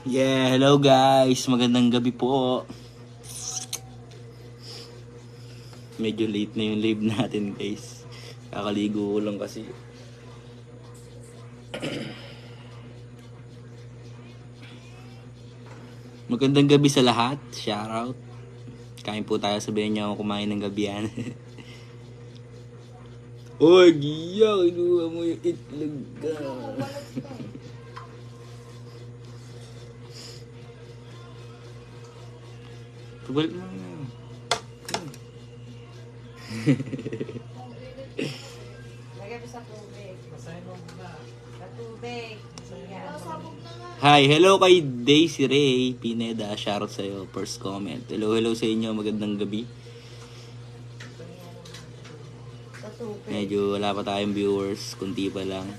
Yeah, hello guys. Magandang gabi po. Medyo late na yung live natin guys. Kakaligo ko lang kasi. Magandang gabi sa lahat. Shoutout. Kain po tayo, sabihin niyo ako kumain ng gabi yan. Oy, giya, kinuha mo yung itlog ka. Tubalik mo na. Lagay mo sa tubig. Sa tubig. Hi, hello kay Daisy Ray Pineda. Shoutout sa'yo. First comment. Hello sa inyo. Magandang gabi. Sa tubig. Medyo wala pa tayong viewers. Kunti pa lang.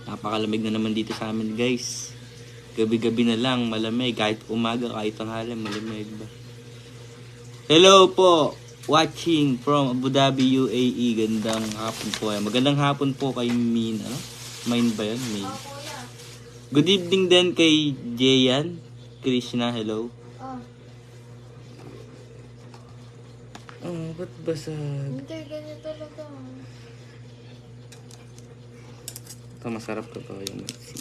Napakalamig na naman dito sa amin guys. Gabi-gabi na lang, malamig. Kahit umaga, kahit tanghali, malamig ba? Hello po! Watching from Abu Dhabi, UAE. Gandang hapon po. Magandang hapon po kay Min. Ano? Min ba yun? Min. Good evening din kay Jayan. Krishna, hello. Oh, ba't basag? Hindi, ganyan talaga. Ito, masarap to yung maxi.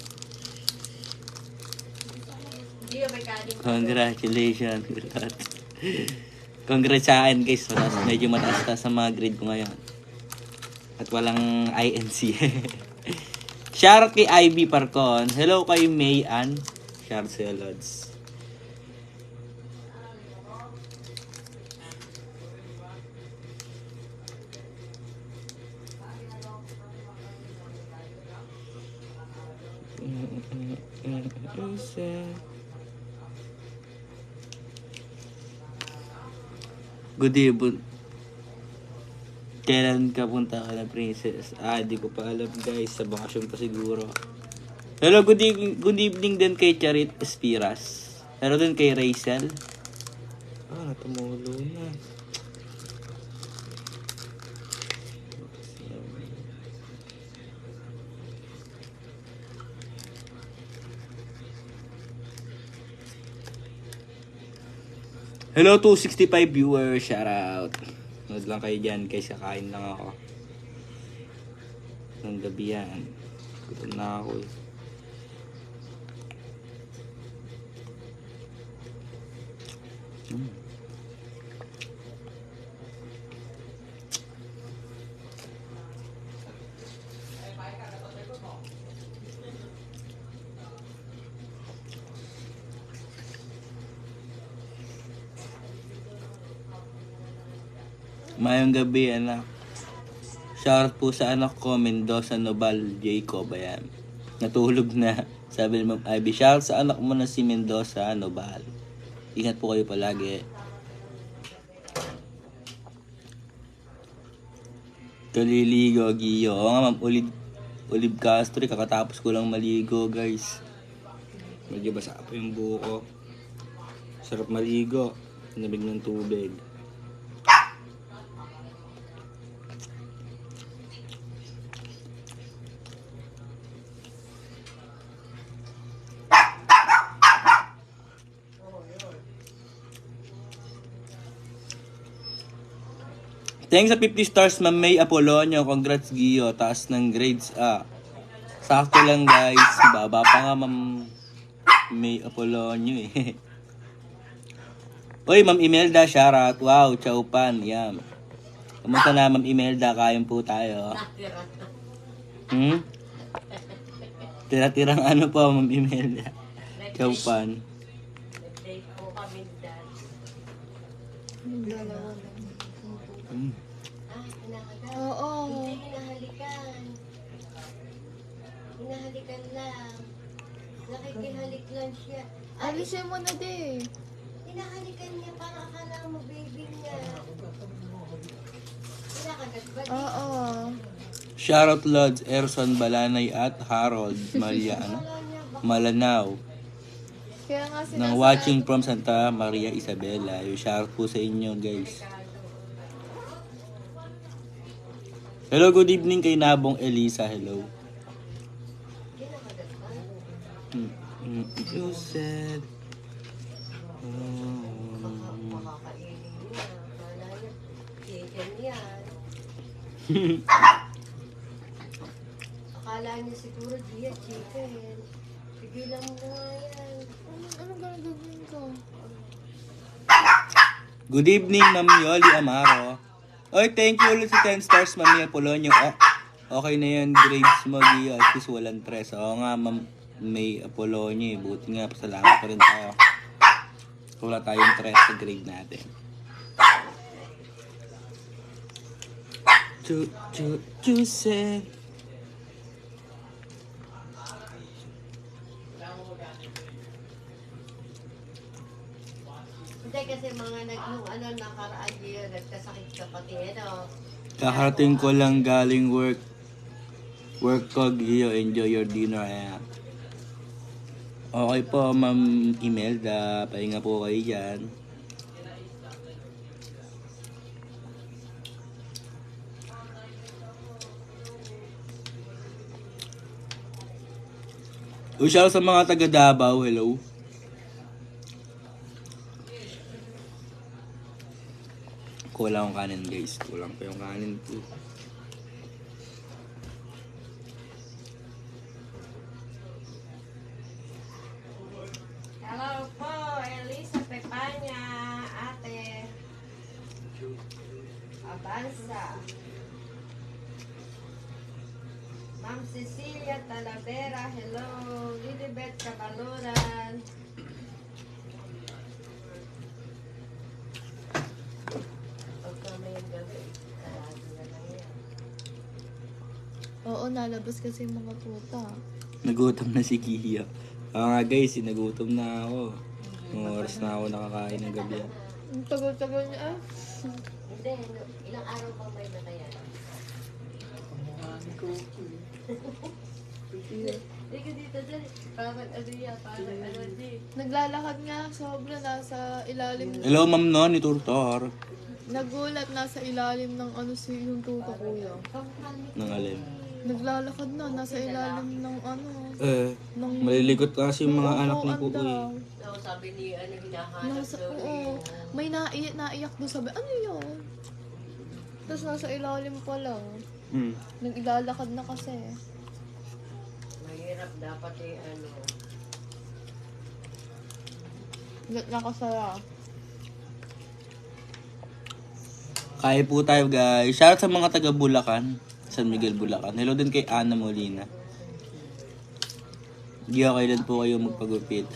Hindi yung may kanin. Congratulations. Congrats sa akin guys. Medyo mataas sa mga grade ko ngayon. At walang INC. Shoutout kay Ivy Parcon. Hello kay May Ann. Shoutout sa Lods. Good evening. Kailan ka punta ka na princess? Di ko pa alam guys. Sa bakasyon pa siguro. Hello, good evening din kay Charit Espiras. Hello din kay Rachel. Natumulo na. Hello 265 viewers, shout out. Nood lang kayo dyan guys, kakain lang ako. Ng gabi yan. Gutom na ako eh. Mayong gabi anak. Shoutout po sa anak ko, Mendoza Nobal Jacob. Ayan. Natulog na. Sabi ni Ma'am Ivy, shoutout sa anak mo na si Mendoza Nobal. Ingat po kayo palagi. Kaliligo, Giyo. Oo nga Ma'am Olive Castro. Kakatapos ko lang maligo guys. Medyo basa pa yung buho ko. Sarap maligo. Nabig ng tubig. Thanks sa 50 stars, Ma'am May Apolonio. Congrats, Giyo. Taas ng grades. Sakto lang, guys. Baba pa nga, Ma'am May Apolonio, eh. Uy, Ma'am Imelda, shoutout. Wow, chowpan. Yum. Kamusta na, Ma'am Imelda? Kain po tayo. Tira-tirang ano po, Ma'am Imelda? Chowpan. Nag-date po kami dad. Oo. Hindi hinahalikan. Hinahalikan lang. Nakikihalik lang siya. Alisin mo na din. Hinahalikan niya para akala mo baby niya. Kinakagat ba? Oo. Shoutout Lods, Erson Balanay at Harold Maria Malanaw. Kaya nga Nang watching from Santa Maria Isabela. Yung shoutout po sa inyo guys. Hello, good evening kay Nabong Elisa. Hello. You said. Makakainin niya. Akala niya, chicken yan. Akala niya siguro, Gia, chicken. Pigilan mo na nga yan. Anong gagawin ko? Good evening, Ma'am Yoli Amaro. Oy, thank you ulit sa 10 stars, Ma'am Apolonio. Oh, okay na yan, grades mo, Gia. At least walang tres. Oo nga, Ma'am May Apolonio. Buti nga, pasalamat pa rin tayo. Wala tayong tres sa grade natin. Juicy. Hindi kasi mga nung nakaraan Gia, nagkasakit ka pati, Kakarating ko lang galing work. Work ko, Gio. Enjoy your dinner. Ayan. Okay po, Ma'am Imelda. Pahinga po kayo dyan. Shout sa mga taga Davao. Hello. Kulang ang kanin, guys. Kulang pa yung kanin ko. Hello po, Elisa Pepanya, ate. Abanza. Ma'am Cecilia Talavera, hello. Lilibet Cabaloran. Pagka may gabi, karado na lang yan. Oo, nalabas kasi yung mga puta. Nagutom na si Gia. Nga guys, nagutom na ako. Mga oras na ako nakakain ng gabi. Ang tagal-tagal niya. Hindi, ilang araw pa may na kaya? Hindi ka dito dyan. Parang ano yan, parang ano din. Naglalakad nga, sobra nasa ilalim. Hello, Ma'am Noni Turtor. Nagulat, nasa ilalim ng ano si yung tuto kuya. Nang alim. Naglalakad na, nasa ilalim ng ano. Ng maliligot kasi yung mga anak ni Pukoy. daw. So, sabi ni ano, hinahanap Nasa, daw oo. May naiyak doon, sabi, ano yun? Tapos nasa ilalim pa lang. Nag-ilalakad na kasi. Mahirap dapat yung ano. Nakasara. Kaya po tayo guys. Shoutout sa mga taga Bulacan. San Miguel, Bulacan. Hello din kay Ana Molina. Gia, kailan po kayo magpagupit?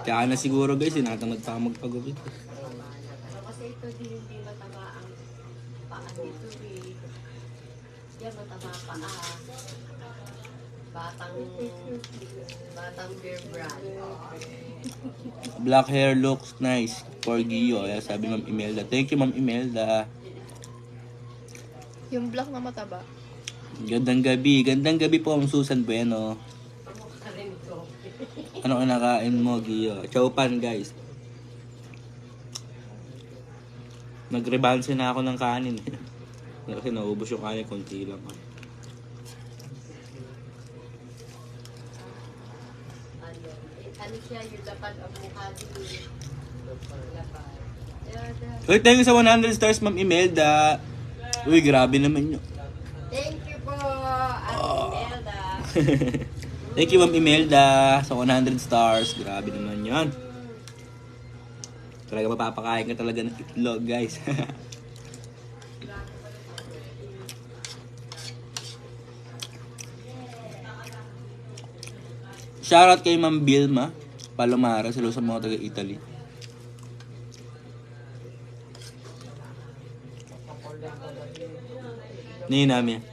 Tsaka na siguro guys, sinatamad pa ako magpagupit. Ano kasi ito hindi matama ang paa nito eh. Yan matama paa. Batang bear brand. Black hair looks nice for Gio. Ayan, sabi Ma'am Imelda. Thank you, Ma'am Imelda. Yung black na mataba. Gandang gabi. Gandang gabi po, Ma'am Susan Bueno. Ano ang nakain mo, Gio? Chowpan, guys. Nag-rebalance na ako ng kanin. Kasi naubos yung kanin, konti lang. Ano siya, yung lapad ang mukha din. Lapad. Uy, thank you sa 100 stars, Ma'am Imelda. Uy, grabe naman yun. Thank you po, Ate Imelda. Thank you, Ma'am Imelda, sa 100 stars. Grabe naman yun. Talaga mapapakain ka talaga ng itlog, guys. Shoutout kay Ma'am Bilma Palomara, sa mga taga-Italy. Hindi namin.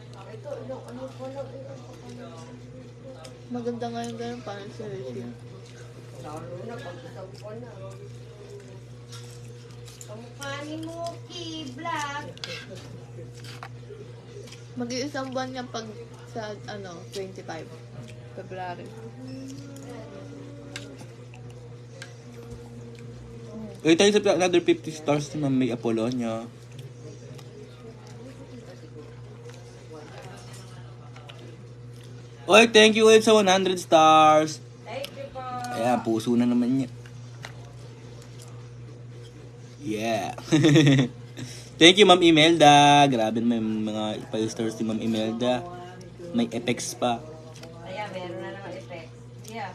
Maganda nga yung ganun, parang seriously. Lalo na pag-isang ko na. Kamukha ni Mookie, black. Mag-iisang buwan niya pag sa 25 February. Uy, tayo sa another 50 stars na may Apollonia. Uy, thank you ulit sa 100 stars. Ayan, puso na naman niya. Yeah. Thank you, Ma'am Imelda. Grabe naman yung mga 5 stars ni Ma'am Imelda. May effects pa. Ayan, meron na naman effect. Yeah.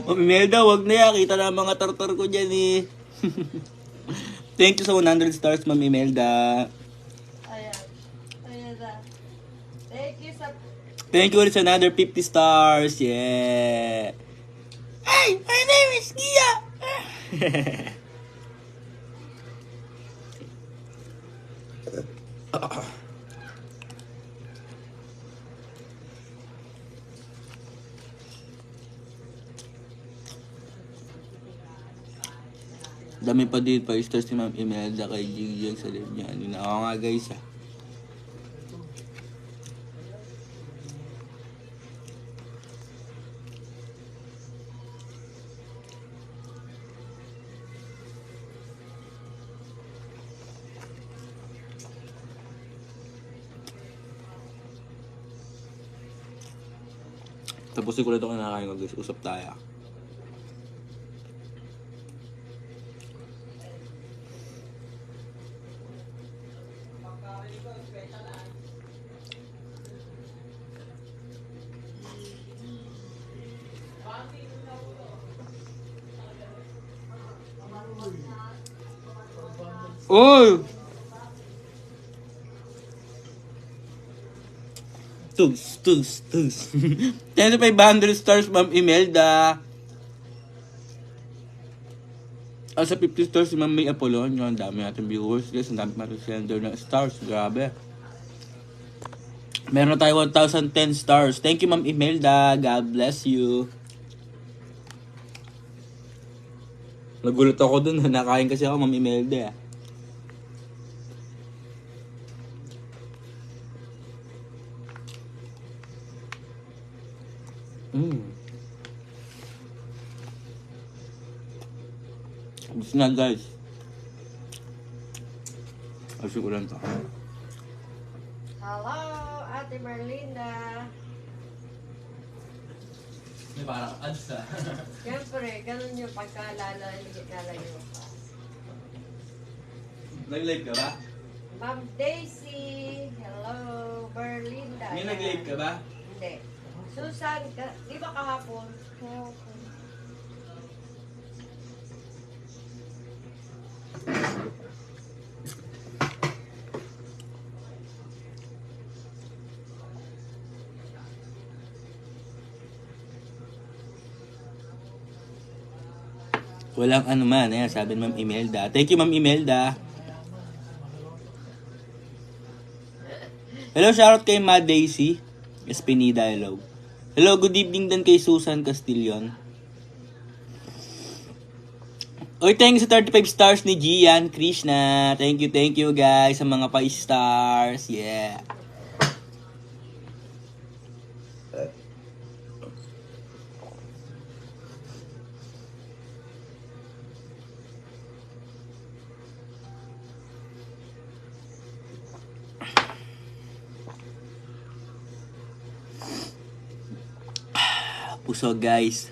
Ma'am Imelda, wag na yan. Kita na ang mga tartar ko dyan eh. Thank you sa 100 stars, Ma'am Imelda. Ayan. Ayan na. Thank you sa... Thank you ulit sa another 50 stars. Yeah. Hey, my name is Gia. Dami pa dito pa stars ni Ma'am Imelda kay Gigi sa live niya. Ano na ako nga guys ah. Tapos ko ulit ako nakakain ko guys. Usap tayo. Oy! Tugs. 10 to 500 stars, Ma'am Imelda. Sa 50 stars, si Ma'am May Apolon. Ang dami natin viewers, guys. Ang dami natin sender na stars. Grabe. Meron na tayo 1,010 stars. Thank you, Ma'am Imelda. God bless you. Nagulat ako dun. Nakain kasi ako, Ma'am Imelda. Gusto na guys. Kasi ko lang to. Hello, Ate Merlinda. May parang ads ah. Siyempre, ganun yung pagkalalayo ka. Nag-live ka ba? Ma'am Daisy. Hello, Merlinda. May nag-live ka ba? Hindi. Susan, di ba kahapon? Walang ano man. Ayan, sabi ni Ma'am Imelda. Thank you, Ma'am Imelda. Hello, shoutout kay Ma Daisy Espinida, hello. Hello, good evening din kay Susan Castillon. Oy, thank you sa 35 stars ni Gian Krishna. Thank you guys sa mga 5 stars. Yeah. Pusog guys.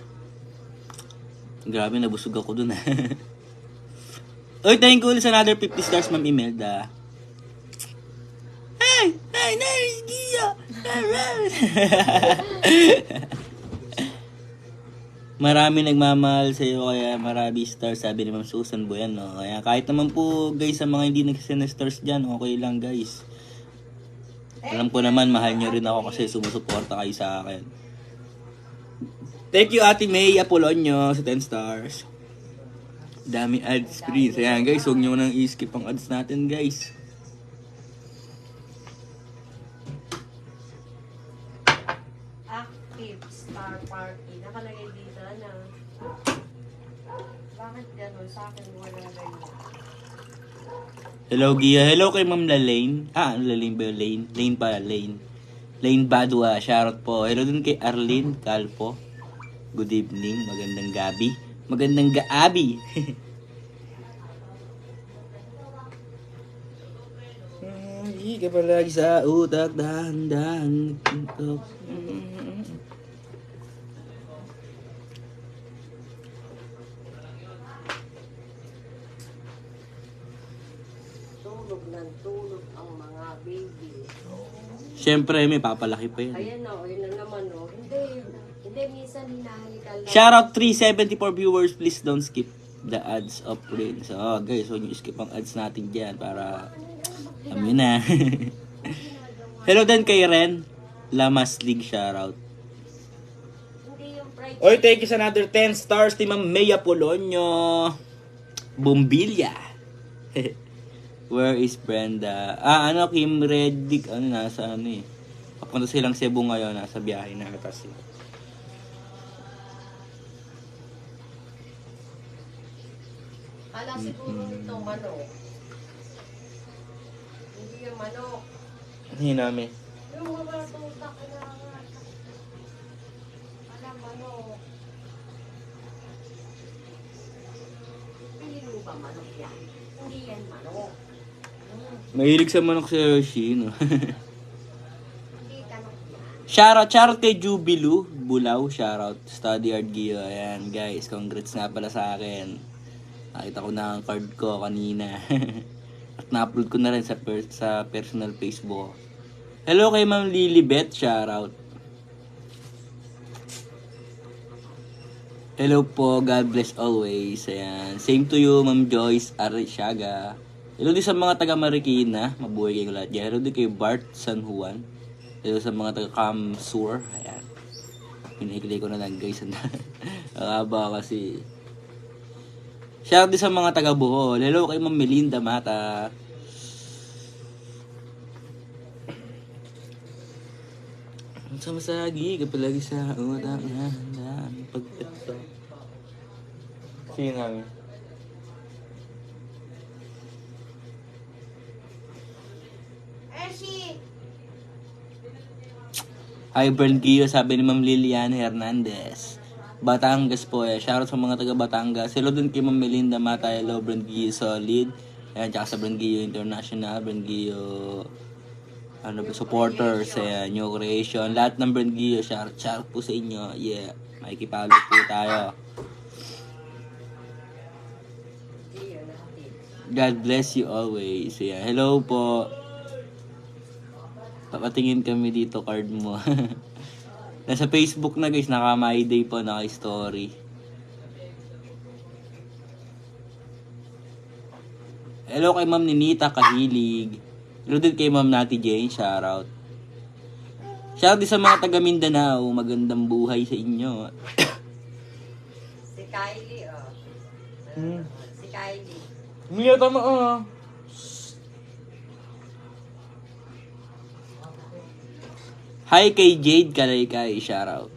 Grabe, nabusog ako dun. Oy, thank you ulit sa another 50 stars, Ma'am Imelda. Hey, my name is Gia. Marami nagmamahal sa iyo kaya marami stars, sabi ni Ma'am Susan Bueno. Kaya kahit naman po guys sa mga hindi nagsasend ng stars dyan, okay lang guys. Alam ko naman mahal nyo rin ako kasi sumusuporta kayo sa akin. Thank you Ate May Apolonio sa 10 stars. Dami ads please. Ayan guys, huwag nyo nang i-skip ang ads natin guys. Active Star Party. Nakalagay dito na. Bakit gano'n? Sa akin walang ganyan. Hello Gia. Hello kay Ma'am Lalaine. Lalaine ba yun? Lane? Lane pala, Lane. Lane Badua. Shoutout po. Hello din kay Arlene Calpo. Good evening. Magandang gabi. Magandang gaabi. ka palagi sa utak, dahan-dahan. Tulog ng tulog ang mga baby. Siyempre, may papalaki pa yan. Ayan o, yun na naman o. Hindi, minsan hinahalikan lang. Shoutout 374 viewers, please don't skip the ads of Prince. Oh, guys, huwag niyo skip ang ads natin dyan para alam nyo na. Hello din kay Ren. Lamas League shoutout. Hindi yung fried Oy, thank you sa another 10 stars ni Ma'am Mea Polonio. Bumbilya. Where is Brenda? Kim Reddick. Nasa eh. Papunta silang Cebu ngayon. Nasa biyahe na kasi. Kala siguro ito manok. Hindi yung manok. Hindi namin. Yung mga tuta kailangan. Kala manok. Pili mo ba manok yan? Hindi yan manok. Mahilig sa manok si Hershey, no? Hindi tanok yan. Shoutout kay Jubilu. Bulaw, shoutout. Study Art Gio. Ayan, guys. Congrats nga pala sa akin. Nakita ko na ang card ko kanina. At na-upload ko na rin sa personal Facebook. Hello kay Ma'am Lilibet. Shoutout. Hello po. God bless always. Ayan. Same to you, Ma'am Joyce Arishaga. Hello din sa mga taga Marikina. Mabuhay kayo lahat dyan. Hello din kay Bart San Juan. Hello sa mga taga Kamsur. Ayan. Pinahikilay ko na lang guys. Akaba kasi. Shout din sa mga taga Bohol. Hello kay Ma'am Melinda Mata. Sa masagi, kapalagi sa utang na pagpito. Sino namin? Hi, Bern Gio, sabi ni Ma'am Lilian Hernandez. Batangas po eh. Shoutout sa mga taga Batangas. Hello dun kay Ma'am Melinda Mata. Hello, Bern Gio Solid. Ayan, tsaka sa Bern Gio International. Bern Gio supporters. Ayan, New Creation. Lahat ng Bern Gio. Shoutout po sa inyo. Yeah, makikipalo po tayo. God bless you always. Yeah, hello po. Papatingin kami dito, card mo. Nasa Facebook na guys, naka My Day po, naka story. Hello kay Ma'am Ninita Kahilig. Hello din kay Ma'am Nati Jane, shoutout. Shoutout din sa mga taga Mindanao, magandang buhay sa inyo. Si Kylie, oh. Si Kylie. Hindi tama Hi kay Jade Kalaykay, shoutout.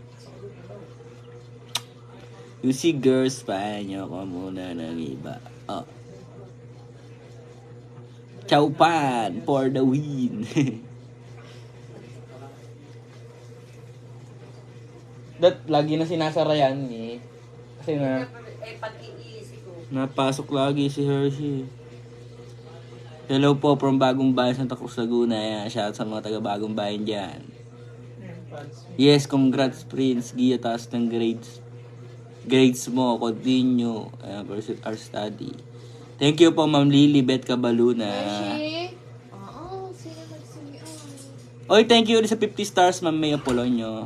You see girls, paanyo ko muna ng iba. Oh. Chowpan for the win. Lagi na sinasara yan eh. Kasi na Pag-iisip ko. napasok lagi si Hershey. Hello po from Bagong Bayan, Santa Cruz, Laguna. Ayan, shout sa mga taga Bagong Bayan dyan. Yes, congrats Prince. Gia, taas ng grades mo. Continue. Pursue our study. Thank you po Ma'am Lilibet Cabaluna. Hershey? Oo, sino nagsumian? Oy, thank you sa 50 stars Ma'am Mea Polonio.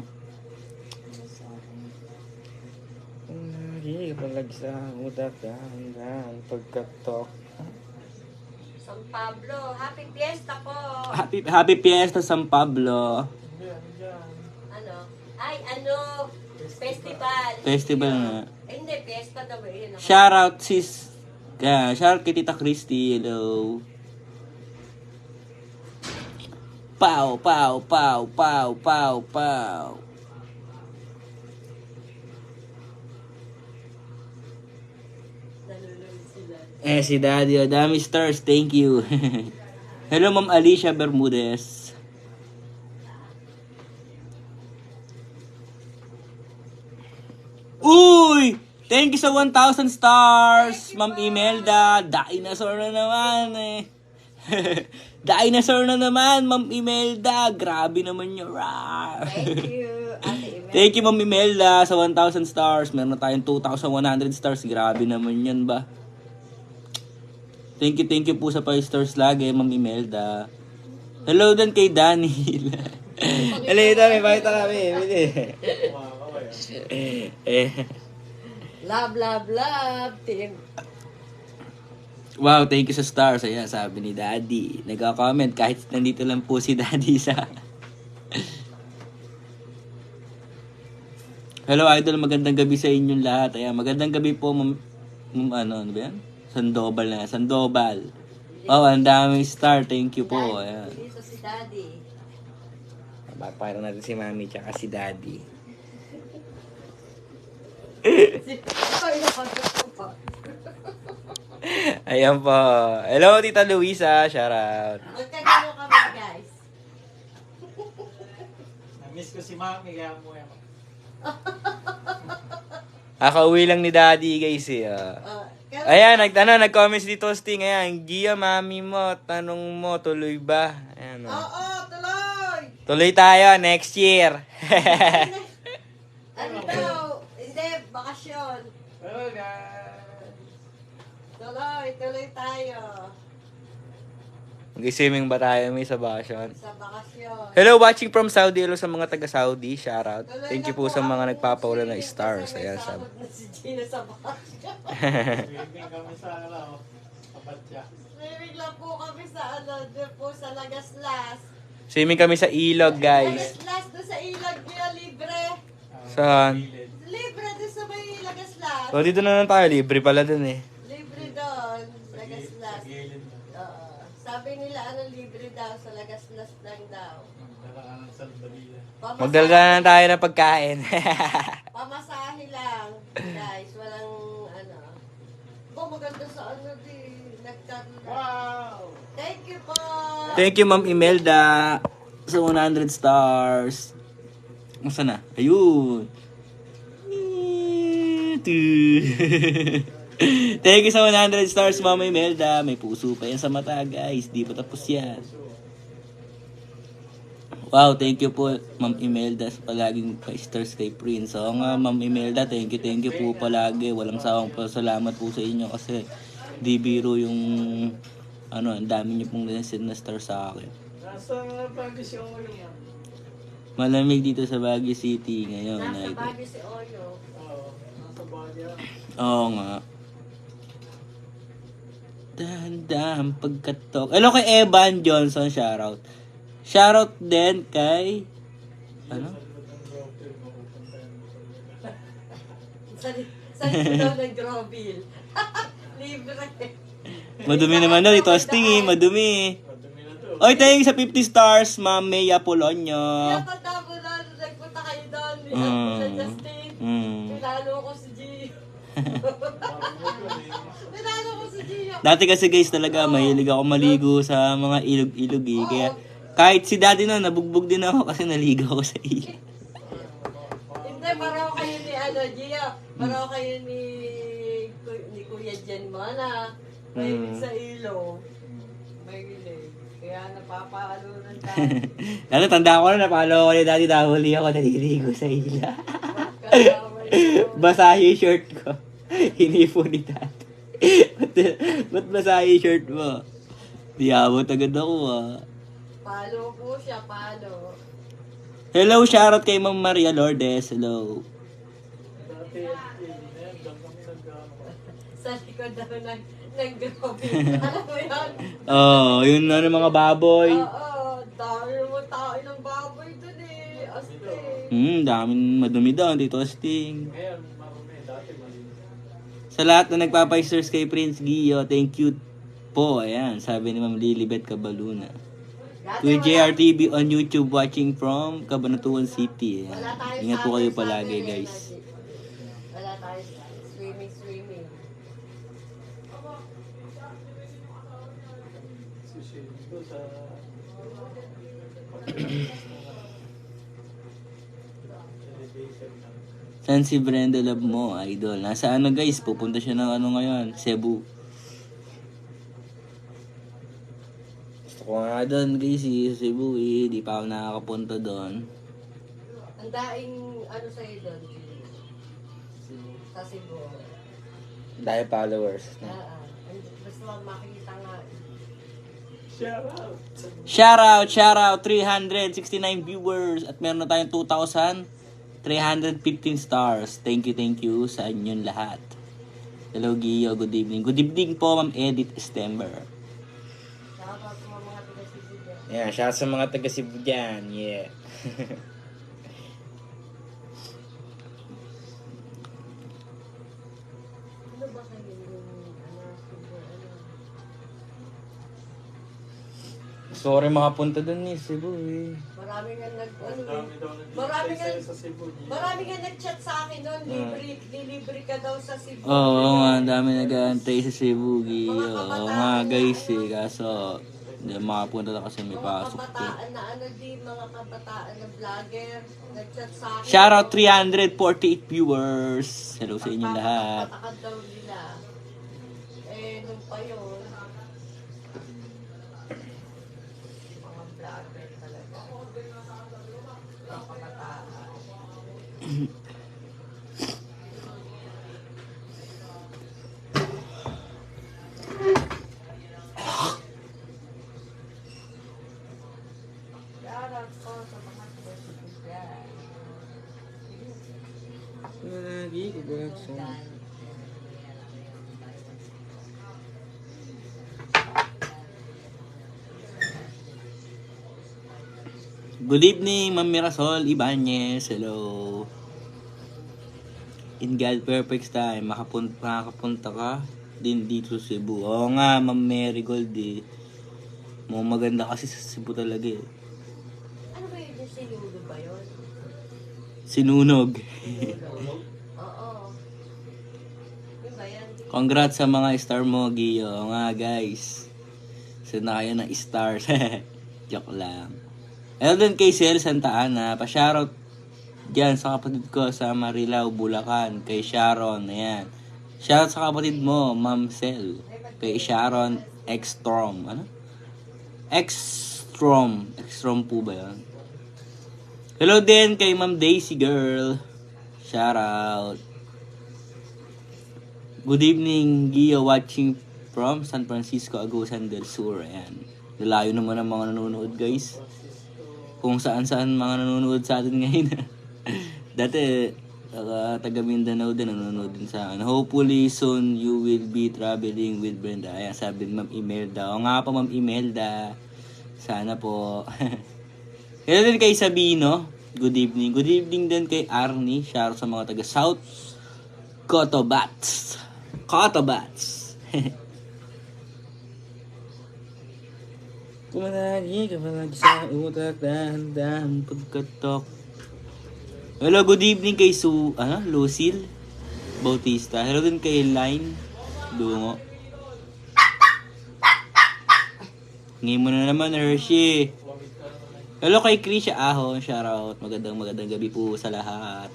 Hindi, palag sa utak dahan pagkatok. San Pablo, happy fiesta po. Happy Fiesta San Pablo. Festival nga. Hindi, fiesta daw yun. Shoutout sis. Shoutout kay Tita Christy. Hello. Pow, pow, pow, pow, pow, pow. Nalulog sila. Si Daddy. Dami stars. Thank you. Hello, Ma'am Alicia Bermudez. Uy! Thank you sa 1,000 stars, Ma'am Imelda. Dinosaur na naman eh. Dinosaur na naman, Ma'am Imelda. Grabe naman yun. Rawr. Thank you, Ate Imelda. Thank you, Ma'am Imelda, sa 1,000 stars. Meron na tayong 2,100 stars. Grabe naman yun ba? Thank you po sa 5 stars lagi, Ma'am Imelda. Hello din kay Daniel. Hello, may pakita kami. Love, love, love, team. Wow, thank you sa stars. Ayan, sabi ni Daddy. Nagka-comment kahit nandito lang po si Daddy sa... Hello, idol. Magandang gabi sa inyong lahat. Ayan, magandang gabi po, ano ba yan? Sandoval na. Sandoval. Wow, ang daming star. Thank you po. Ayan. Dito si Daddy. Bakparan natin si Mami tsaka si Daddy. Sorry na pa. Ayan po. Hello, Tita Luisa. Shout out. Magkagano kami, guys. Na-miss ko si Mami, kaya mo yan. Kakauwi lang ni Daddy, guys eh. Ayan, nag-comment si Tito Sting. Ayan, Gia, Mami mo, tanong mo, tuloy ba? Ayan, Oo, tuloy! Tuloy tayo, next year. Ano daw? Hindi, bakasyon. Oh, guys. Tuloy tayo. Mag-swimming ba tayo may sa bakasyon? Sa bakasyon. Hello, watching from Saudi. Hello sa mga taga-Saudi. Shout out. Tuloy Thank na you po sa ang mga nagpapawala ng swimming stars. kasi may Ayan, sahod sabi. na si Gina sa bakasyon. Swimming kami sa Kabatya. Swimming lang po kami sa doon po sa Lagaslas. Swimming kami sa ilog, guys. Lagaslas doon sa ilog niya, libre. Saan? Libre doon sa may Lagaslas. So, dito na lang tayo. Libre pala dun eh. Libre doon, Lagaslas. Gilid na. Oo. Sabi nila libre daw sa Lagaslas lang daw. Dala ng Salbadilla. Magdalga na tayo ng pagkain. Pamasahe lang, guys. Walang maganda sa di. Wow! Thank you po. Thank you, Ma'am Imelda. Sa 100 stars. Masa na? Ayun. Thank you sa 100 stars, Ma'am Imelda. May puso pa yan sa mata, guys. Di pa tapos yan. Wow, thank you po, Ma'am Imelda, sa palaging 5 stars kay Prince. Oo nga, Ma'am Imelda, thank you po palagi. Walang sawang pasalamat po sa inyo kasi di biro yung ang dami niyo pong send na star sa akin. Nasa Baguio si Oyo yan. Malamig dito sa Baguio City ngayon. Nasa Baguio si Oyo. Oo, nasa Baguio. Oo nga. Dahan-dahan pagkatok. Hello kay Evan Johnson, shoutout. Shoutout din kay... Ano? Sa daw ng Groville. Libre. Madumi naman daw. Ito asting eh. Madumi. Madumi na to. Oy, thank you sa 50 stars, Ma'am Mea Polonio. Kaya tanda mo na, nagpunta kayo doon. Sa Justin. Pinalo ko si Gio. Pinalo ko si Gio. Dati kasi guys talaga, mahilig ako maligo sa mga ilog-ilog eh. Kaya kahit si daddy na, nabugbog din ako kasi naligo ako sa ilog. Hindi, paraw kayo ni Gio. Paraw kayo ni Kuya Jen mo na mahilig sa ilog. Mahilig. Kaya napapaalunan tayo. Lalo, tanda ko na, napalo ko ni daddy, nahuli ako naliligo sa ilog. Basa yung shirt ko. Hinipo ni daddy. Ba't basa yung shirt mo? Di abot agad ako ah. Palo po siya, palo. Hello, shoutout kay Ma'am Maria Lourdes. Hello. Dati, doon kami Sa likod daw ng grabe. Alam mo yun? Yun na ng mga baboy. Oo, dami mo tao ng baboy dun eh. Aste. Daming madumi daw dito, Sting. Ngayon, marami. Dati malinis. Sa lahat na nagpapa-stars kay Prince Gio, thank you po. Ayan, sabi ni Ma'am Lilibet Cabaluna. Kuya JRTV on YouTube watching from Cabanatuan City. Ayan. Wala tayo Ingat po kayo summer palagi, summer guys. energy. Wala tayo swimming. Sushi. Ito sa... Elevation lang. Saan si Brenda Love mo, idol? Nasa ano guys? Pupunta siya ng ano ngayon? Cebu. Gusto ko nga doon guys, Cebu eh. Di pa ako nakakapunta doon. Ang daing ano sa'yo doon? Sa Cebu. Dahil followers. Basta makikita nga. Shout out 369 viewers at meron na tayong 2,315 stars. Thank you sa inyong lahat. Hello Gio, good evening. Good evening po Ma'am Edith Estember. Shoutout sa mga taga-Cebu dyan. Yeah, shout sa mga taga Cebu dyan. Yeah. Ano ba kayo yung Cebu? Sorry makapunta doon ni Cebu eh. Marami nga Dami daw Marami nagbibigay nga- sa'yo sa Cebu. marami nga nag-chat sa akin noon. Libre ka daw sa Cebu. Oo nga, ang dami nag-aantay sa Cebu, Gio. Oo nga guys eh, kaso hindi makapunta na kasi may Mga pasok ko. kabataan na mga kabataan na vlogger, nag-chat sa akin. Shout out 348 viewers. Hello sa inyong lahat. Patakad daw nila. Nung pa yun, mga vlogger talaga. Mga kabataan. Shout out po sa mga taga-Cebu. Good evening, Ma'am Mirasol Ibanez. Hello. In God perfect time, makakapunta ka din dito sa Cebu. Oo nga, Ma'am Marigold eh. Maganda kasi sa Cebu talaga eh. Ano ba yun? Sinulo ba yun? Sinunog. Oo. Yun ba yan? Congrats sa mga star mo, Gio. Oo nga, guys. So na kayo ng stars. Joke lang. Hello din kay Sel Santa Ana. Pa-shoutout dyan sa kapatid ko sa Marilao, Bulacan. Kay Sharon. Ayan. Shoutout sa kapatid mo, Ma'am Sel. Kay Sharon Ekstrom. Ano? Ekstrom. Ekstrom po ba yan? Hello din kay Ma'am Daisy Girl. Shoutout. Good evening, Gio, watching from San Francisco, Agusan del Sur. Ayan. Lalayo naman ang mga nanonood, guys. Kung saan-saan mga nanonood sa atin ngayon. Dati, taga Mindanao din, nanonood din sa akin. Hopefully, soon, you will be traveling with Brenda. Ayan, sabi ni Ma'am Imelda. O nga pa, Ma'am Imelda. Sana po. Hello din kay Sabino. Good evening. Good evening din kay Arnie. Shout sa mga taga South Cotabats. Cotabats. Kumalagi sa utak, dahan-dahan pagkatok. Hello, good evening kay Lucille Bautista. Hello din kay Line Dungo. Ngayon mo na naman, Hershey. Hello kay Krisha Ahon. Shoutout. Magandang gabi po sa lahat.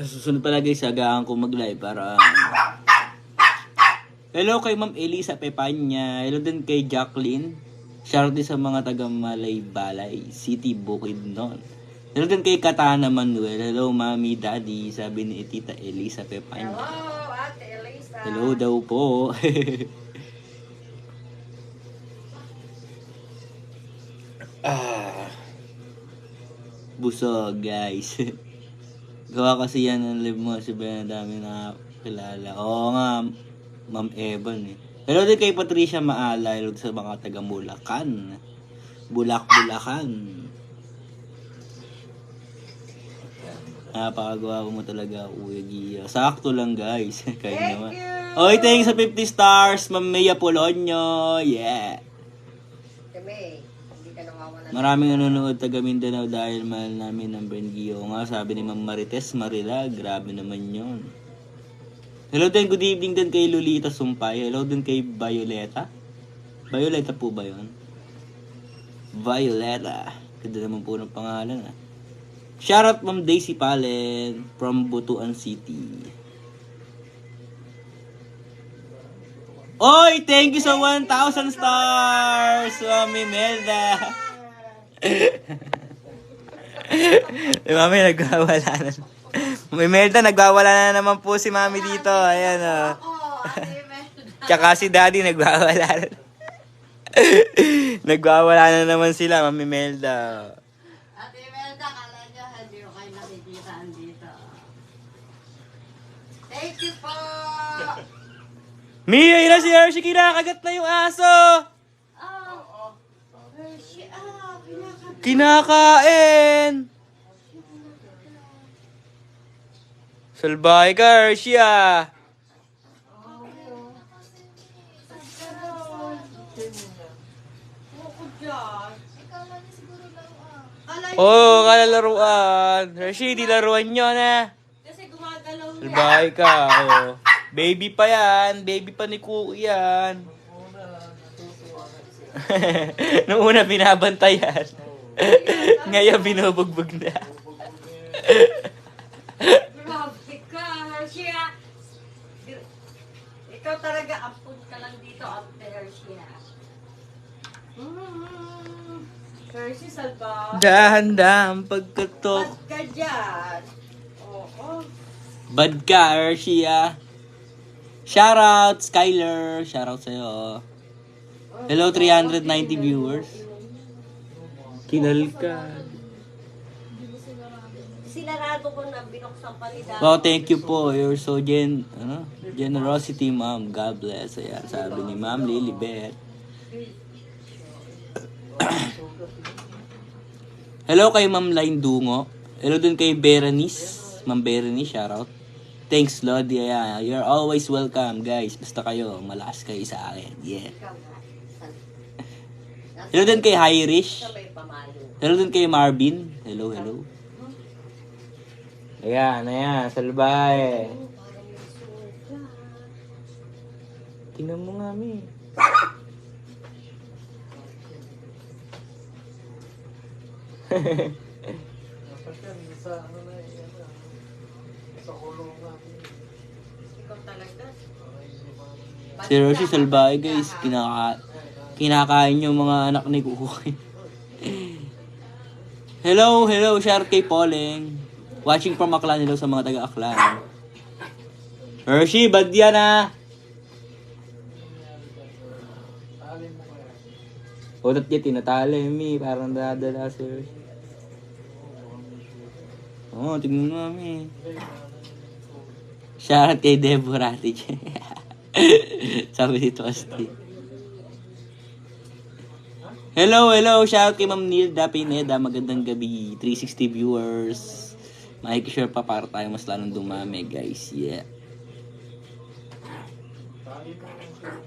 Susunod pala guys, agaan ko mag-live para... Hello kay Ma'am Elisa Pepanya. Hello din kay Jacqueline. Shoutout din sa mga taga Malay-Balay City, Bukidnon. Hello din kay Katana Manuel. Hello Mami, Daddy. Sabi ni Tita Elisa Pepanya. Hello, Ate Elisa. Hello daw po. Busog guys. Gawa kasi yan ang live mo. Si Ben, dami na kilala. Oo nga, Ma'am Evan eh. Hello din kay Patricia Maala. Hello sa mga taga Bulacan. Bulacan. Napakagawa mo talaga, Uy Gio. Sakto lang guys. Kayo naman. Oy, thanks sa 50 stars, Ma'am Mia Polonio. Yeah. Kami, hindi ka nawawalan. Maraming nanonood taga Mindanao dahil mahal namin ng Brand Gio. Nga, sabi ni Ma'am Marites Marila, grabe naman yon. Hello din, good evening din kay Lolita Sumpay. Hello din kay Violeta. Violeta po ba yon? Violeta. Ganda naman po ng pangalan ah. Shoutout Ma'am Daisy Palen from Butuan City. Oy, thank you sa 1,000 stars, Mami Melda. Mami, nagwawala na. Mami Melda, nagwawala na naman po si Mami dito. Ayan, oh. Tsaka si Daddy, nagwawala na. Nagwawala na naman sila, Mami Melda. Ate Imelda, kala nyo, hindi ko kayo nakikitaan dito. Thank you po! Mia, ina si Hershey, kinakagat na yung aso. Hershey, Kinakain. Salbahe ka, Hershey, ah. Ikaw man siguro lang Oo, kalalaruan. Hershey, di laruan nyo na. Kasi gumagalaw niya. Salbahe ka, oh. Baby pa yan. Baby pa ni Kuko yan. Noong una, binabantayan. Ngayon, binubugbog na. Grabe ka, Hershey. Ikaw talaga, ampun ka lang dito, Ate Hershey. Hershey, salba. Dahan-dahan pagkatok. Ba't ka dyan? Oo. Bad ka, Hershey, ah. Shoutout, Skyler. Shoutout sa'yo. Hello, 390 viewers. Kinal ka. Sinarado ko na binuksan pa ni Dad. Wow, thank you po. You're so generosity, ma'am. God bless. Ayan, sabi ni Ma'am Lilibet. Hello kay Ma'am Line Dungo. Hello dun kay Berenice. Ma'am Berenice, shoutout. Thanks, Lodi. Ayan, you're always welcome, guys. Basta kayo, malakas kayo sa akin. Yeah. Hello dun kay Irish. Hello dun kay Marvin. Hello, hello. Ayan, salbahe. Tingnan mo nga, mi. Dapat yan, sa ano na yan, sa kulong natin. Ikaw talaga. Si Rosie salbahe, guys. Kinakain yung mga anak ni Kukoy. Hello, shout kay Poleng. Watching from Aklan, hello sa mga taga-Aklan. Hershey, bad yan, ah. Tali mo kaya. Utot niya, tinatali, mi. Parang dadala si Hershey. Oo, tignan mo, mi. Shout kay Deborah. Sabi dito, Asti. Hello, shout kay Ma'am Nilda Pineda. Magandang gabi, 360 viewers. Makikishare pa para tayo mas lalong dumami, guys. Yeah.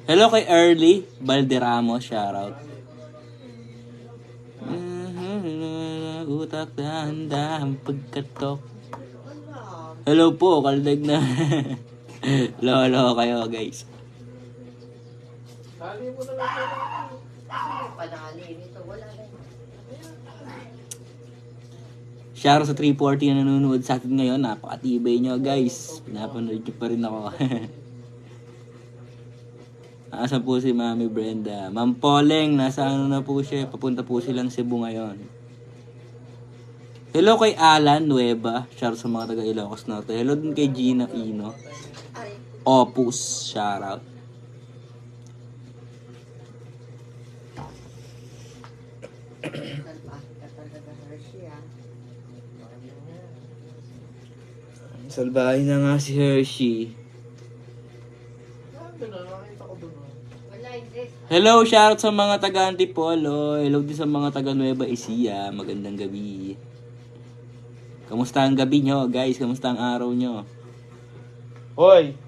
Hello kay Early Balderramo, shoutout. Utak dahan-dahan pagkatok. Hello po, kaldag na. Lolo kayo, guys. Tali mo na lang yan. Panali nito, wala na. Shoutout sa 340 na nanonood sa atin ngayon. Napakatibay nyo, guys. Pinapanood nyo pa rin ako. Asa po si Mami Brenda? Ma'am Poleng, nasa ano na po siya. Papunta po silang Cebu ngayon. Hello kay Alan Nueva. Shoutout sa mga taga Ilocos Norte. Hello din kay Gina Ino. Opus. Shoutout. Salbahe na nga si Hershey. Nakita ko doon. Wala, hindi. Hello, shoutout sa mga taga Antipolo. Hello din sa mga taga Nueva Ecija. Magandang gabi. Kamusta ang gabi nyo, guys? Kamusta ang araw nyo? Hoy!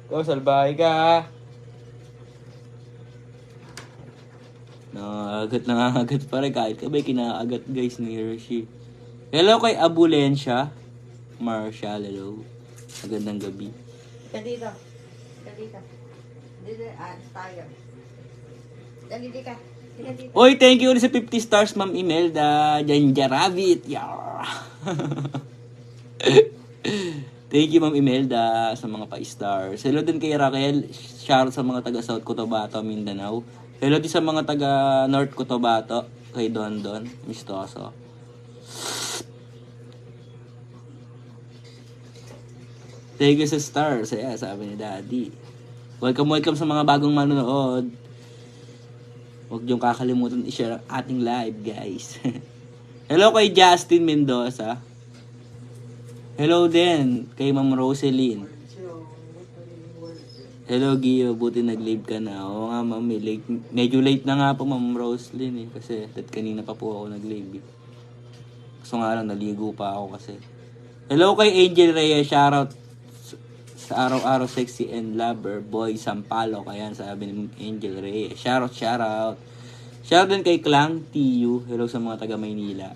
Ikaw, salbahe ka, ha? Nangangagat pa rin. Kahit ka ba, kinaagat, guys, ni Hershey. Hello kay Abulensya. Marshall, hello. Magandang gabi. Ka dito. Dito, tayo. Dali ka. Dito. Oy, thank you ulit sa 50 stars, Ma'am Imelda. Janja Rabbit. Yar. Thank you, Ma'am Imelda, sa mga pa-stars. Hello din kay Raquel. Shoutout sa mga taga South Cotabato, Mindanao. Hello din sa mga taga North Cotabato, kay Don Don, Mistoso. Thank you sa stars. Ayan, sabi ni Daddy. Welcome sa mga bagong manonood. Huwag niyong kakalimutan i-share ang ating live, guys. Hello kay Justin Mendoza. Hello din kay Ma'am Roseline. Hello Gio, buti nag-live ka na. Oo nga ma'am, medyo late na nga po Ma'am Roseline eh. Kasi kanina pa po ako nag-live eh. Kaso nga lang, naligo pa ako kasi. Hello kay Angel Reyes, shoutout sa araw-araw sexy and lover boy Sampalo. Kaya sabi ni Angel Reyes. Shoutout. Shoutout din kay Clang TU. Hello sa mga taga Maynila.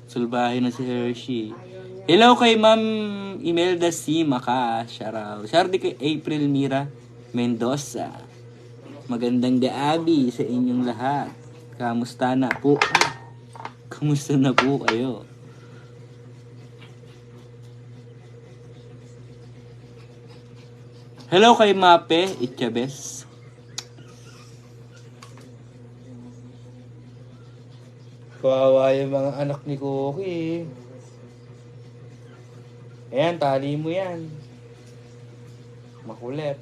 Sulbahin na si Hershey. Hello kay Ma'am Imelda C. Maka. Shoutout. Shoutout kay April Mira Mendoza. Magandang gabi sa inyong lahat. Kamusta na po? Kamusta na po kayo? Hello kay Mape Itchabes. Kawawa yung mga anak ni Cookie. Ayan, tali mo yan. Makulit.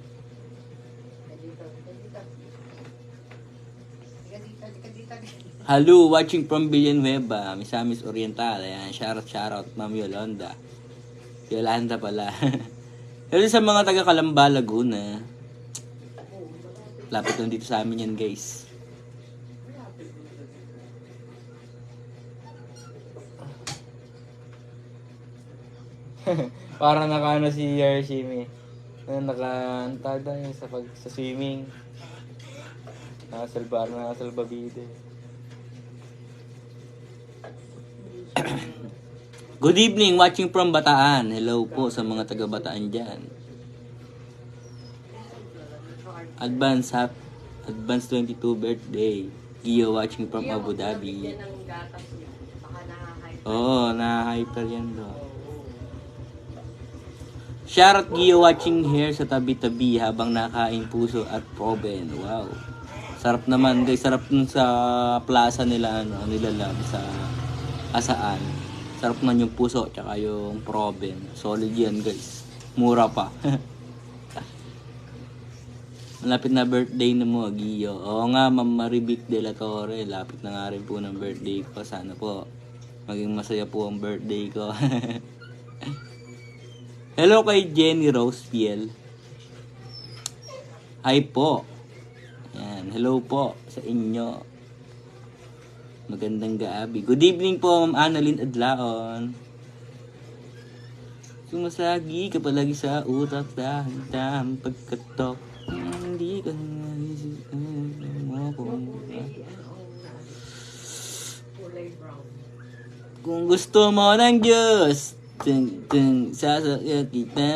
Hello, watching from Villanueva, Misamis Oriental. Ayan, shoutout, Ma'am Yolanda. Yolanda pala. Hello sa mga taga Calamba, Laguna. Lapit lang dito sa amin yan, guys. Para nakaano si Yershimi. Nakaantagda yun sa swimming. Nakasalbabide. Good evening, watching from Bataan. Hello po sa mga taga Bataan dyan. Advance 22 birthday. Gio watching from Abu Dhabi. Oo, na-hyper yan do. Shoutout Gio watching here sa tabi-tabi habang nakain puso at proben. Wow. Sarap naman guys, sarap nun sa plaza nila nilalab sa Asaan. Sarap naman yung puso tsaka yung proben. Solid yan guys. Mura pa. Malapit na birthday na mo, Gio. Oo nga, Ma'am Maribic de la Torre. Lapit na nga rin po ng birthday ko. Sana po maging masaya po ang birthday ko. Hello kay Jenny Rose Piel. Hi po. Yan, hello po sa inyo. Magandang gabi. Good evening po, Ma'am Annalyn Adlaon. Sumasagi ka palagi sa utak dahil pagkatok. Hindi ka mo kung gusto mo ng Diyos, sasakyan kita.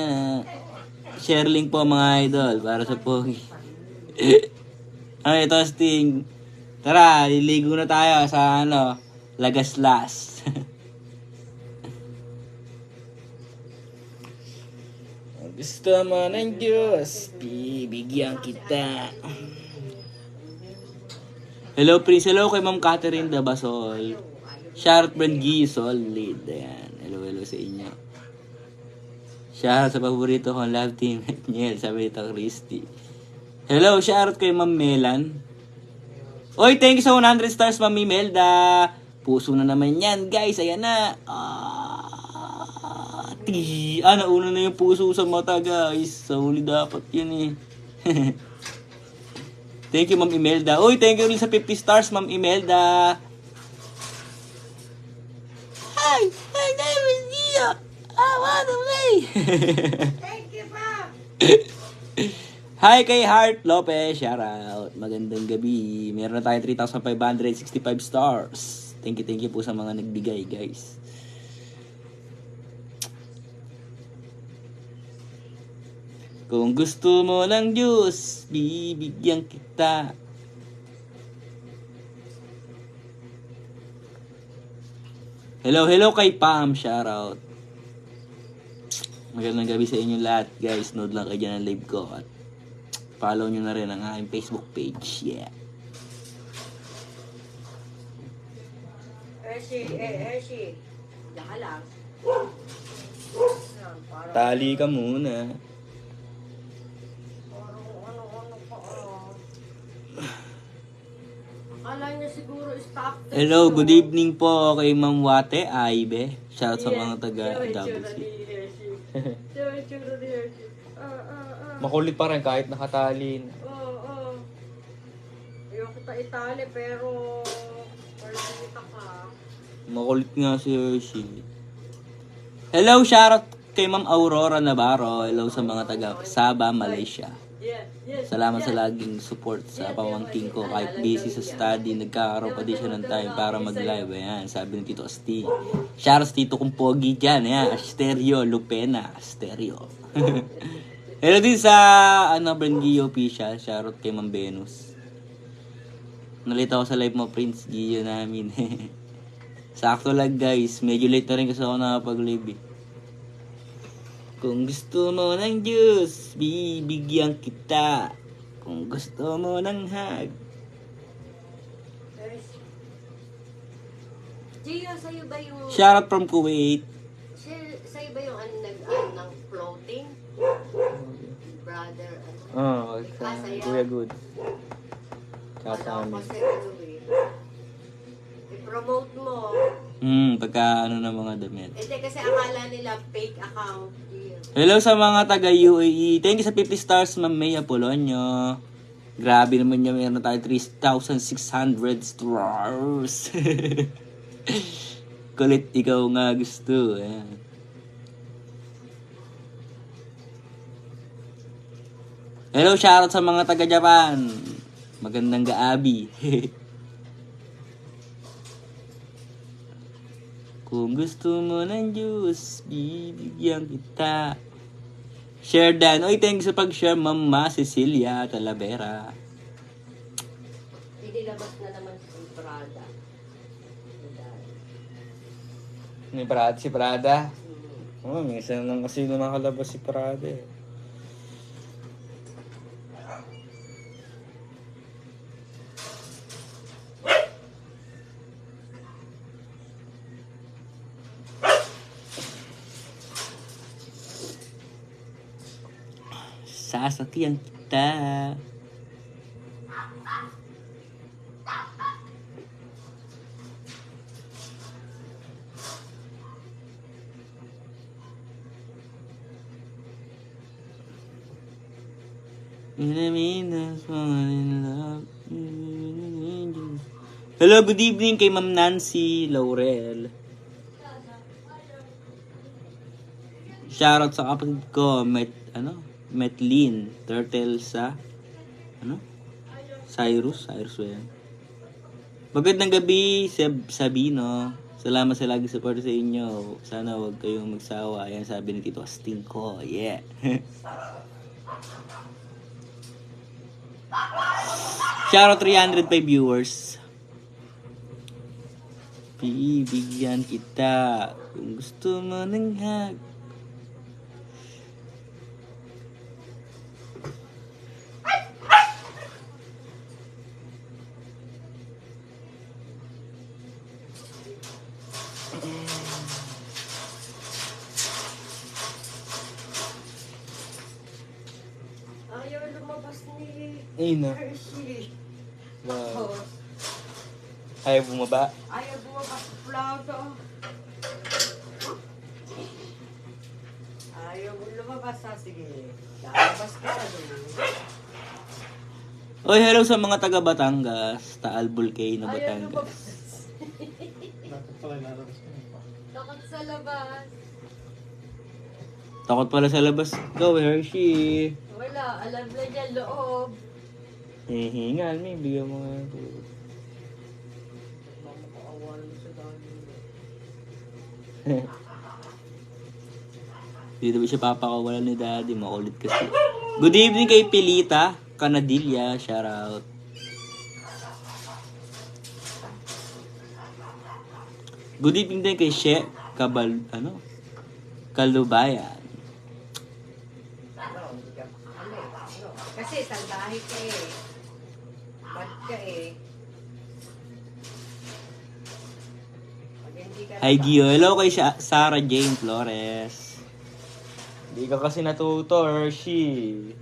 Share link po mga idol para sa pogi. Ay, Tosting. Tara, liligo na tayo sa Lagaslas. Gusto mo ng Diyos, bibigyan kita. Hello, Prince. Hello kay Ma'am Catherine Dabasol. Shoutout Brand G, solid. Ayan. Hello sa inyo. Shoutout sa paborito kong love team, Niel, sabi nito Christy. Hello, shoutout kay Ma'am Melan. Oy, thank you sa 100 stars, Ma'am Imelda. Puso na naman yan, guys. Ayan na. Nauna na yung puso sa mata, guys. Sa huli dapat yun eh. Thank you, Ma'am Imelda. Oy, thank you rin sa 50 stars, Ma'am Imelda. Hi, my name is Gio. I wanna play. Thank you, pa. Hi kay Heart Lopez, shoutout. Magandang gabi. Meron na tayong 3,565 stars. Thank you po sa mga nagbigay, guys. Kung gusto mo ng juice, bibigyan kita. Hello kay Pam, shoutout. Magandang gabi sa inyo lahat, guys. Nood lang kayo dyan ang live ko at follow nyo na rin ang aking Facebook page. Yeah. Hershey. Diyan ka lang. Yan, parang Tali ka muna. ano pa. Akala niya siguro stop. Hello, good evening po kay Ma'am Wate Aibe. Shoutout sa mga taga WC. Makulit pa rin kahit nakatali. Oo. Ayoko kita itali pero kita ka. Makulit nga si Hershey. Hello, shoutout kay Ma'am Aurora Navarro. Hello sa mga taga Sabah, Malaysia. Yes. Salamat sa laging support sa pamangking ko. Kahit busy sa study, nagkakaroon pa din siya ng time para mag-live. Ayan, sabi ni Tito Asti. Shoutout sa Tito kong pogi dyan. Ayan, Asterio Lupena. Asterio. Hello din sa Brand Gio Official. Shoutout kay Ma'am Venus. Nalita ako sa live mo, Prince Gio namin. Sakto lang guys. Medyo late na rin kasi ako nakapag-live eh. Kung gusto mo ng juice, bibigyan kita. Kung gusto mo ng hug. Gio, sa'yo ba yung... Shoutout from Kuwait. Sa'yo ba yung ng floating? Brother, Oh, Kasaya. Kuya Good. Wala ko kasi i-promote mo. Pagka ano ng mga damit. Hindi kasi akala nila fake account. Gio. Hello sa mga taga UAE. Thank you sa 50 stars, Ma'am May Apolonio. Grabe naman niya, meron tayo 3,600 stars. Kulit, ikaw nga gusto. Ayan. Hello, shoutout sa mga taga Japan. Magandang gaabi. Kung gusto mo ng juice, bibigyan kita. Share dan. Oy, thanks sa pag-share, Mama Cecilia Talavera. Inilabas na naman si Prada. May Prada si Prada. Oh, minsan lang kasi nakakalabas si Prada eh. Sasakyan kita. Hello, good evening kay Ma'am Nancy Laurel. Shoutout sa kapatid ko, Metlin Turtle sa Cyrus ba yan? Magandang gabi, Sabino. Salamat sa lagi support sa inyo. Sana wag kayong magsawa. Ayan sabi ni Tito Asting ko. Yeah. Shoutout 305 viewers. Bibigyan kita kung gusto mo ng hug. Ayaw lumabas ni Ina. Hershey. Wow. Ayaw bumaba. Ayaw bumabas sa plato. Ayaw mo lumabas ha. Sige. Lalabas ka na doon. Oy, hello sa mga taga Batangas, Taal Volcano, Ayaw Batangas. lumabas. Dapat pala ilalabas ko yun pa. Takot sa labas. Takot pala sa labas. Go, Hershey. Wala. Alam na niya loob. Hingal, may bigyan mo nga. Makakaawan sa dami. Dito ba siya papakawalan ni Daddy? Makulit kasi. Good evening kay Pilita Canadilla, shout out. Good evening din kay She Kalubayan. Kasi salbahe ka eh. Bad ka eh. Pag hindi ka Hi Gio, hello kay Sarah Jane Flores. Hindi ka kasi natuto, Hershey.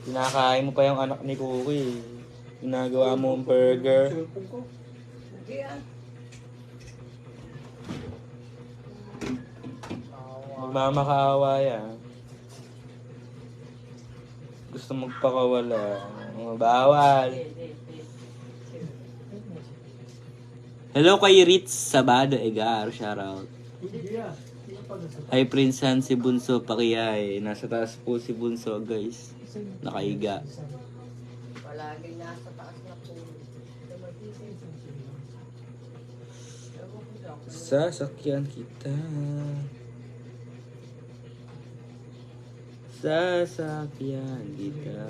Kinakain mo pa yung anak ni Cookie. Ginagawa mo ang burger. Cellphone ko. hindi ah. Magmamakaawa yan. Gusto magpakawala. Mga bawal. Hello kay Ritz Sabado Egar, shoutout. Hindi yan. Hindi pa nasa Hi Prince Han, si Bunso Pakiyay. Nasa taas po si Bunso, guys. Nakaiga. Palagi nasa taas na po. Sasakyan kita. Sasakyan kita.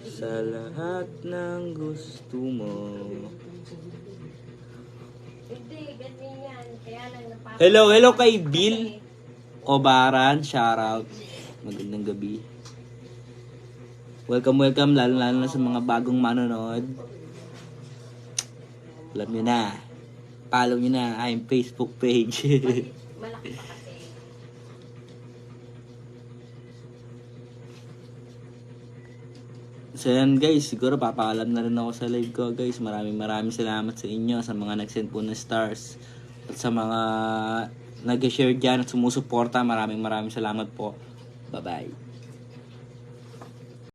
Sa lahat ng gusto mo. Hindi, ganyan yan. Kaya lang napapagod. Hello kay Bill Obaran, shoutout. Magandang gabi. Welcome, lalo na sa mga bagong manonood. Alam nyo na. Follow nyo na ang Facebook page. Malaki pa kasi. So yan guys, siguro papaalam na rin ako sa live ko guys. Maraming salamat sa inyo, sa mga nag-send po ng stars. At sa mga nag-share dyan at sumusuporta, maraming salamat po. Bye-bye.